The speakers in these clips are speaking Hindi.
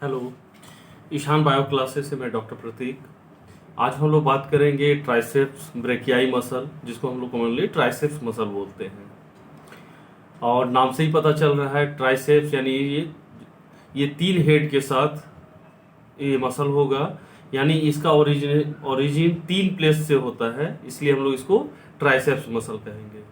हेलो, ईशान बायो क्लासेस से मैं डॉक्टर प्रतीक। आज हम लोग बात करेंगे ट्राइसेप्स ब्रेकियाई मसल, जिसको हम लोग कॉमनली ट्राइसेप्स मसल बोलते हैं। और नाम से ही पता चल रहा है, ट्राइसेप्स यानी ये तीन हेड के साथ ये मसल होगा। यानी इसका ओरिजिन तीन प्लेस से होता है, इसलिए हम लोग इसको ट्राइसेप्स मसल कहेंगे।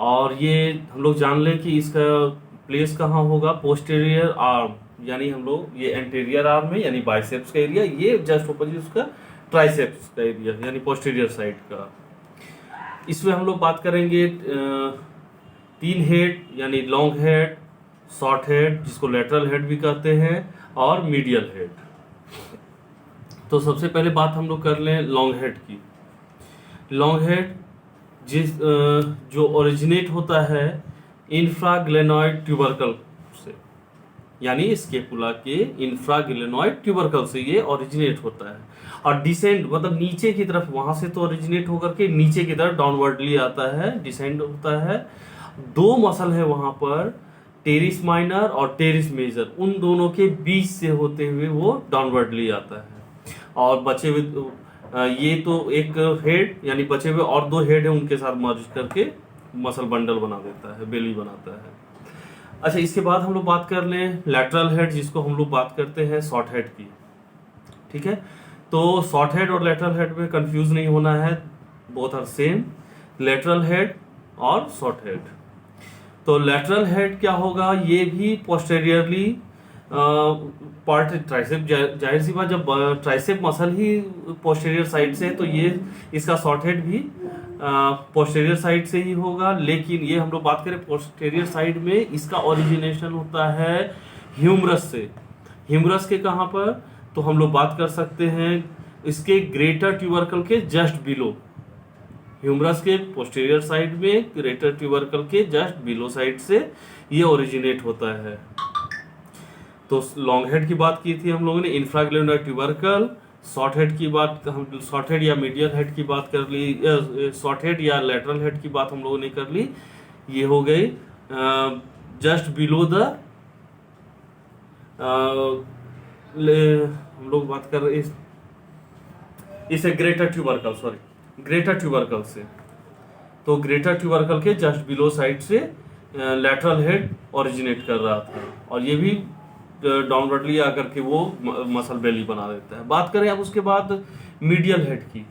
और ये हम लोग जान लें कि इसका प्लेस कहाँ होगा, पोस्टीरियर आर्म, यानी हम लोग ये एंटीरियर आर्म है यानी बाइसेप्स का एरिया, ये जस्ट अपोजिट उसका ट्राइसेप्स का एरिया यानी पोस्टीरियर साइड का। इसमें हम लोग बात करेंगे तीन हेड यानी लॉन्ग हेड, शॉर्ट हेड जिसको लेटरल हेड भी कहते हैं, और मीडियल हेड। तो सबसे पहले बात हम लोग कर लें लॉन्ग हेड की। लॉन्ग हेड जो ओरिजिनेट होता है इंफ्राग्लेनॉइड ट्यूबरकल से, यानी स्केपुला के इंफ्राग्लेनॉइड ट्यूबरकल से ये ओरिजिनेट होता है। और डिसेंड मतलब नीचे की तरफ, वहां से तो ओरिजिनेट होकर के नीचे की तरफ डाउनवर्डली आता है, डिसेंड होता है। दो मसल है वहां पर, टेरिस माइनर और टेरिस मेजर, उन दोनों के बीच से होते हुए वो डाउनवर्डली आता है। और बचे हुए ये तो एक हेड यानी बचे हुए और दो हेड है, उनके साथ मर्ज करके मसल बंडल बना देता है, बेली बनाता है। अच्छा, इसके बाद हम लोग बात कर लें लैटरल हेड, जिसको हम लोग बात करते हैं शॉर्ट हेड की। ठीक है, तो शॉर्ट हेड और लैटरल हेड में कंफ्यूज नहीं होना है, both are same, lateral head और शॉर्ट हेड। तो लैटरल हेड क्या होगा, ये भी पोस्टेरियरली पार्ट ट्राइसेप, जाहिर सी बात, जब ट्राइसेप मसल ही पोस्टेरियर साइड से है तो ये इसका शॉर्ट हेड भी पोस्टेरियर साइड से ही होगा। लेकिन ये हम लोग बात करें पोस्टेरियर साइड में, इसका ओरिजिनेशन होता है ह्यूमरस से। ह्यूमरस के कहाँ पर, तो हम लोग बात कर सकते हैं इसके ग्रेटर ट्यूबरकल के जस्ट बिलो, ह्यूमरस के पोस्टीरियर साइड में ग्रेटर ट्यूबरकल के जस्ट बिलो साइड से ये ओरिजिनेट होता है। तो लॉन्ग हेड की बात की थी हम लोगों ने, इंफ्राग्लेनोइड ट्यूबरकल। शॉर्ट हेड की बात, हम शॉर्ट हेड या मीडियल हेड की बात कर ली, शॉर्ट हेड या लेटरल हेड की बात हम लोगों ने कर ली। ये हो गई जस्ट बिलो द, हम लोग बात कर रहे इसे greater tubercle, sorry greater tubercle से। तो ग्रेटर ट्यूबरकल के जस्ट बिलो साइड से लैटरल हेड ओरिजिनेट कर रहा था, और ये भी डाउनवर्डली आकर के वो मसल बेली बना देता है। बात करें अब उसके बाद मीडियल हेड की,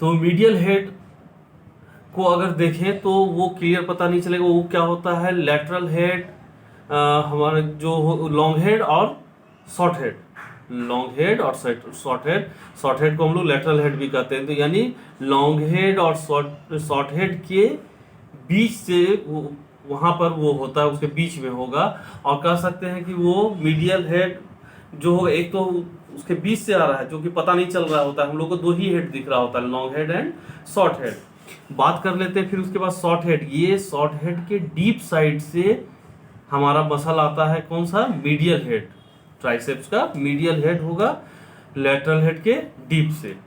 तो मीडियल हेड को अगर देखें तो वो क्लियर पता नहीं चलेगा वो क्या होता है। लैटरल हेड हमारे जो लॉन्ग हेड और शॉर्ट हेड, लॉन्ग हेड और शॉर्ट हेड, शॉर्ट हेड को हम लोग लेटरल हेड भी कहते हैं। तो यानी लॉन्ग हेड और शॉर्ट हेड के बीच से वहां पर वो होता है, उसके बीच में होगा। और कह सकते हैं कि वो मीडियल हेड जो होगा, एक तो उसके बीच से आ रहा है जो कि पता नहीं चल रहा होता है, हम लोग को दो ही हेड दिख रहा होता है, long head and short head. बात कर लेते हैं फिर उसके बाद शॉर्ट हेड। ये शॉर्ट हेड के डीप साइड से हमारा मसल आता है, कौन सा, मीडियल हेड, ट्राइसेप्स का मीडियल हेड होगा लेटरल हेड के डीप से।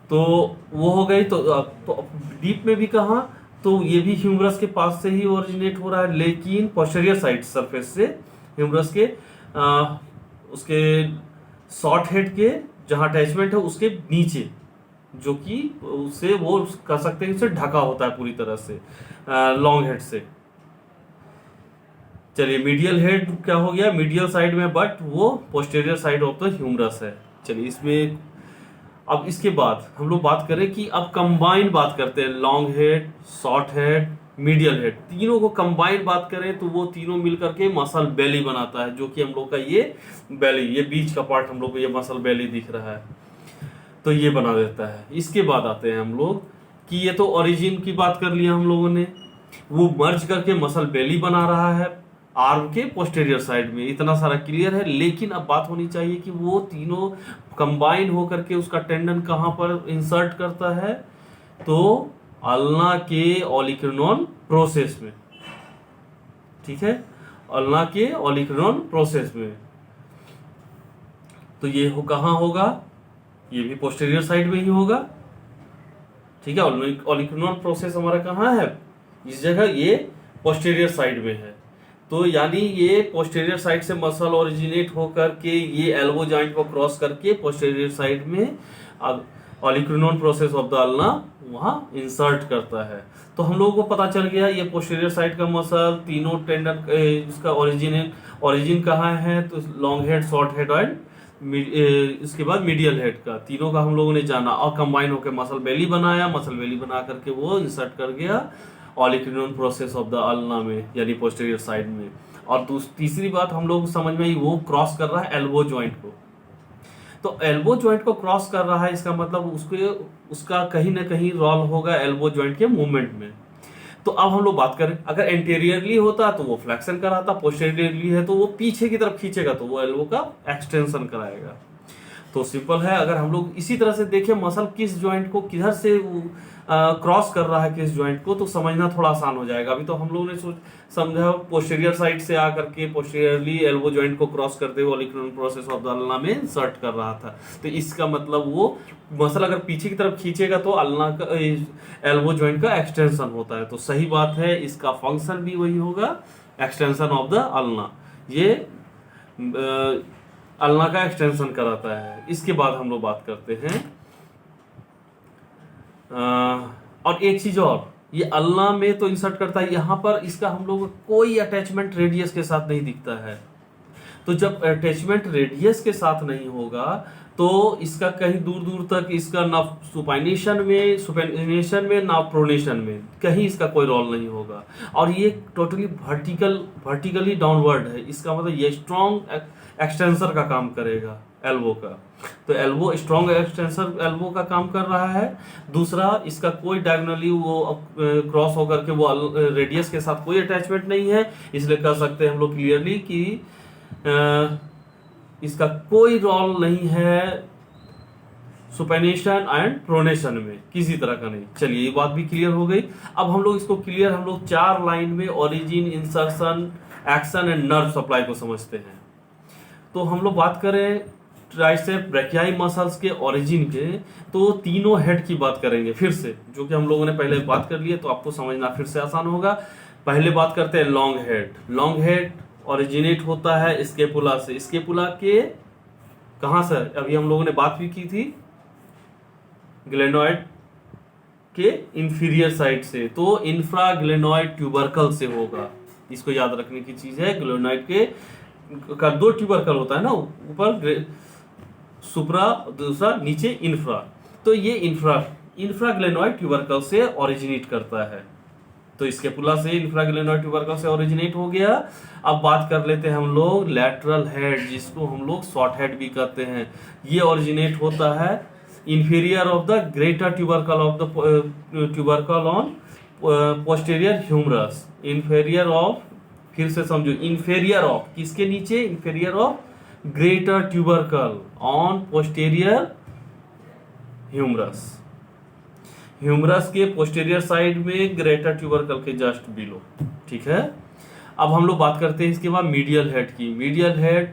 तो वो हो गई। तो डीप में भी कहा, तो ये भी ह्यूमरस के पास से ही ओरिजिनेट हो रहा है, लेकिन पोस्टीरियर साइड सरफेस से ह्यूमरस के उसके शॉर्ट हेड के जहां अटैचमेंट है उसके नीचे, जो कि उससे वो कह सकते हैं उसे ढका होता है पूरी तरह से लॉन्ग हेड से। चलिए, मीडियल हेड क्या हो गया, मीडियल साइड में, बट वो posterior side of the humerus है। चलिए, इसमें अब इसके बाद हम लोग बात करें कि अब कंबाइन बात करते हैं, long head, short head, medial head, तीनों को कंबाइन बात करें तो वो तीनों मिलकर के मसल बेली बनाता है, जो कि हम लोग का ये बेली, ये बीच का पार्ट हम लोग को ये मसल बेली दिख रहा है, तो ये बना देता है। इसके बाद आते हैं हम लोग कि ये तो ओरिजिन की बात कर लिया हम लोगों ने, वो मर्ज करके मसल बेली बना रहा है आर्म के पोस्टीरियर साइड में, इतना सारा क्लियर है। लेकिन अब बात होनी चाहिए कि वो तीनों कंबाइन होकर के उसका टेंडन कहां पर इंसर्ट करता है, तो अल्ना के ओलिक्रिनोन प्रोसेस में। ठीक है, अल्ना के ओलिक्रिनोन प्रोसेस में। तो ये हो कहां होगा, ये भी पोस्टीरियर साइड में ही होगा। ठीक है, ओलिक्रिनोन प्रोसेस हमारा कहां है, इस जगह, ये पोस्टीरियर साइड में है। तो यानी ये पोस्टीरियर साइड से मसल ओरिजिनेट होकर के ये एल्बो जॉइंट को क्रॉस करके पोस्टीरियर साइड में अब ऑलिक्रिनोन प्रोसेस ऑफ द अल्ना वहां इंसर्ट करता है। तो हम लोगों को पता चल गया ये पोस्टीरियर साइड का मसल तीनों टेंडन इसका ओरिजिन कहाँ है, तो लॉन्ग हेड, शॉर्ट हेड और इसके बाद मीडियल हेड का, तीनों का हम लोगों ने जाना और कंबाइन होकर मसल बेली बनाया। मसल बेली बना करके वो इंसर्ट कर गया ऑलिक्रिनोन प्रोसेस ऑफ द अल्ना में यानी पोस्टीरियर साइड में। और तीसरी बात हम लोग समझ में आई, वो क्रॉस कर रहा है एल्बो जॉइंट को। तो एल्बो जॉइंट को क्रॉस कर रहा है, इसका मतलब उसका कहीं ना कहीं रोल होगा एल्बो जॉइंट के मूवमेंट में। तो अब हम लोग बात करें, अगर एंटीरियरली होता तो वो फ्लेक्शन कराता, पोस्टीरियरली है तो वो पीछे की तरफ खींचेगा तो वो एल्बो का एक्सटेंशन कराएगा। तो सिंपल है। अगर हम लोग इसी तरह से देखें मसल किस जॉइंट को किधर से क्रॉस कर रहा है किस जॉइंट को, तो समझना थोड़ा आसान हो जाएगा। अभी तो हम लोगों ने समझा पोस्टीरियर साइड से आकर के पोस्टीरियरली एल्बो जॉइंट को क्रॉस करते हुए ऑलिक्रिनोन प्रोसेस ऑफ द अल्ना में इंसर्ट कर रहा था। तो इसका मतलब वो मसल अगर पीछे की तरफ खींचेगा तो अल्ना का एल्बो जॉइंट का एक्सटेंशन होता है। तो सही बात है, इसका फंक्शन भी वही होगा, एक्सटेंशन ऑफ द अल्ना। ये अल्ना का एक्सटेंशन कराता है। इसके बाद हम लोग बात करते हैं और एक चीज और, ये अल्ना में तो इंसर्ट करता है, यहाँ पर इसका हम लोग कोई अटैचमेंट रेडियस के साथ नहीं दिखता है। तो जब अटैचमेंट रेडियस के साथ नहीं होगा तो इसका कहीं दूर दूर तक इसका ना सुपाइनेशन में ना प्रोनेशन में कहीं इसका कोई रोल नहीं होगा। और ये टोटली वर्टिकली डाउनवर्ड है। इसका मतलब ये स्ट्रॉन्ग एक्सटेंसर का काम करेगा एल्बो का। तो एल्बो स्ट्रॉन्ग एक्सटेंसर एल्बो का काम कर रहा है। दूसरा, इसका कोई डायगोनली वो क्रॉस होकर के वो रेडियस के साथ कोई अटैचमेंट नहीं है, इसलिए कह सकते हैं हम लोग क्लियरली कि इसका कोई रोल नहीं है सुपेनेशन एंड प्रोनेशन में, किसी तरह का नहीं। चलिए ये बात भी क्लियर हो गई। अब हम लोग इसको क्लियर हम लोग 4 लाइन में origin, insertion, action and nerve supply को समझते हैं। तो हम लोग बात करें ट्राइसेप ब्रैकियाई मसल्स के ओरिजिन के, तो तीनों हेड की बात करेंगे फिर से, जो कि हम लोगों ने पहले बात कर लिया, तो आपको समझना फिर से आसान होगा। पहले बात करते हैं long head. Long head originate होता है स्केपुला से। स्केपुला के कहां से, अभी हम लोगों ने बात भी की थी ग्लेनोइड के इंफीरियर साइड से, तो इंफ्राग्लेनोइड ट्यूबरकल से होगा। इसको याद रखने की चीज है। ग्लेनोइड के का 2 ट्यूबरकल होता है ना, ऊपर सुप्रा, दूसरा नीचे इंफ्रा। तो ये इंफ्राग्लेनोइड ट्यूबरकल से ओरिजिनेट करता है। तो स्केपुला से इंफ्राग्लेनोइड ट्यूबरकल से ओरिजिनेट हो गया। अब बात कर लेते हैं हम लोग लैटरल हेड, जिसको हम लोग शॉर्ट हेड भी कहते हैं। ये ओरिजिनेट होता है inferior of the greater tubercle of the tubercle on posterior humerus. Inferior of, फिर से समझो, इंफीरियर ऑफ किसके नीचे, inferior of greater tubercle on posterior humerus. Humerus के पोस्टीरियर साइड में, ग्रेटर ट्यूबरकल के जस्ट बिलो। ठीक है। अब हम लोग बात करते हैं इसके बाद मीडियल हेड की। मीडियल हेड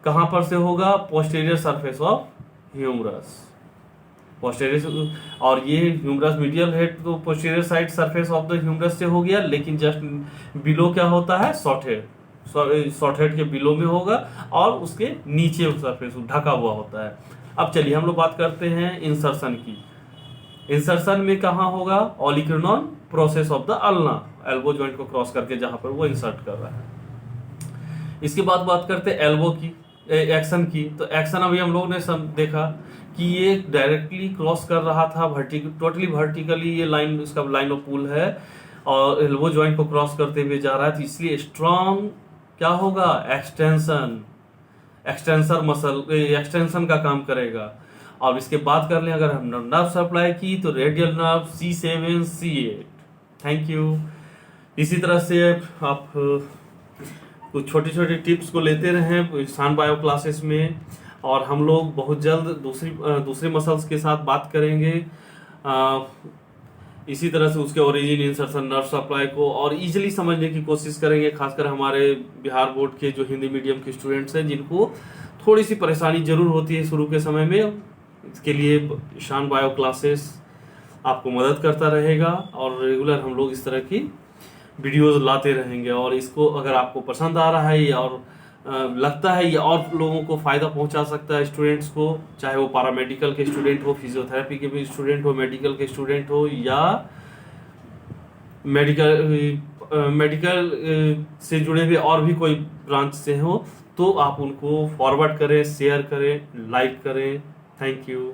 कहां पर से होगा, posterior surface of humerus. Posterior, और ये ह्यूमरस मीडियल हेड तो posterior side surface of the humerus से हो गया, लेकिन जस्ट बिलो क्या होता है, शॉर्ट हेड। शॉर्ट हेड के बिलो में होगा और उसके नीचे सरफेस ढका हुआ होता है। अब चलिए हम लोग बात करते हैं इंसर्शन की। इंसर्शन में कहां होगा, olecranon process of the ulna, elbow joint को क्रॉस करके जहां पर वो इंसर्ट कर रहा है। इसके बाद बात करते हैं एल्बो की, एक्शन की। तो एक्शन अभी हम लोगों ने देखा कि ये डायरेक्टली क्रॉस कर रहा था, टोटली वर्टिकली ये लाइन, इसका लाइन ऑफ पुल है और एल्बो जॉइंट को क्रॉस करते हुए जा रहा है। तो इसलिए स्ट्रॉन्ग क्या होगा, एक्सटेंसर मसल एक्सटेंशन का काम करेगा। और इसके बाद कर लें अगर हम नर्व सप्लाई की, तो radial nerve C7 C8। Thank you. इसी तरह से आप कुछ छोटी छोटी टिप्स को लेते रहें शान बायो क्लासेस में, और हम लोग बहुत जल्द दूसरे मसल्स के साथ बात करेंगे। इसी तरह से उसके ओरिजिन, इंसर्शन, नर्व सप्लाई को और इजीली समझने की कोशिश करेंगे, खासकर हमारे बिहार बोर्ड के जो हिंदी मीडियम के स्टूडेंट्स हैं, जिनको थोड़ी सी परेशानी जरूर होती है शुरू के समय में। इसके लिए शान बायो क्लासेस आपको मदद करता रहेगा और रेगुलर हम लोग इस तरह की वीडियोस लाते रहेंगे। और इसको अगर आपको पसंद आ रहा है और लगता है ये और लोगों को फायदा पहुंचा सकता है स्टूडेंट्स को, चाहे वो पैरामेडिकल के स्टूडेंट हो, फिजियोथेरेपी के भी स्टूडेंट हो, मेडिकल के स्टूडेंट हो, या मेडिकल से जुड़े हुए और भी कोई ब्रांच से हो, तो आप उनको फॉरवर्ड करें, शेयर करें, लाइक करें। Thank you.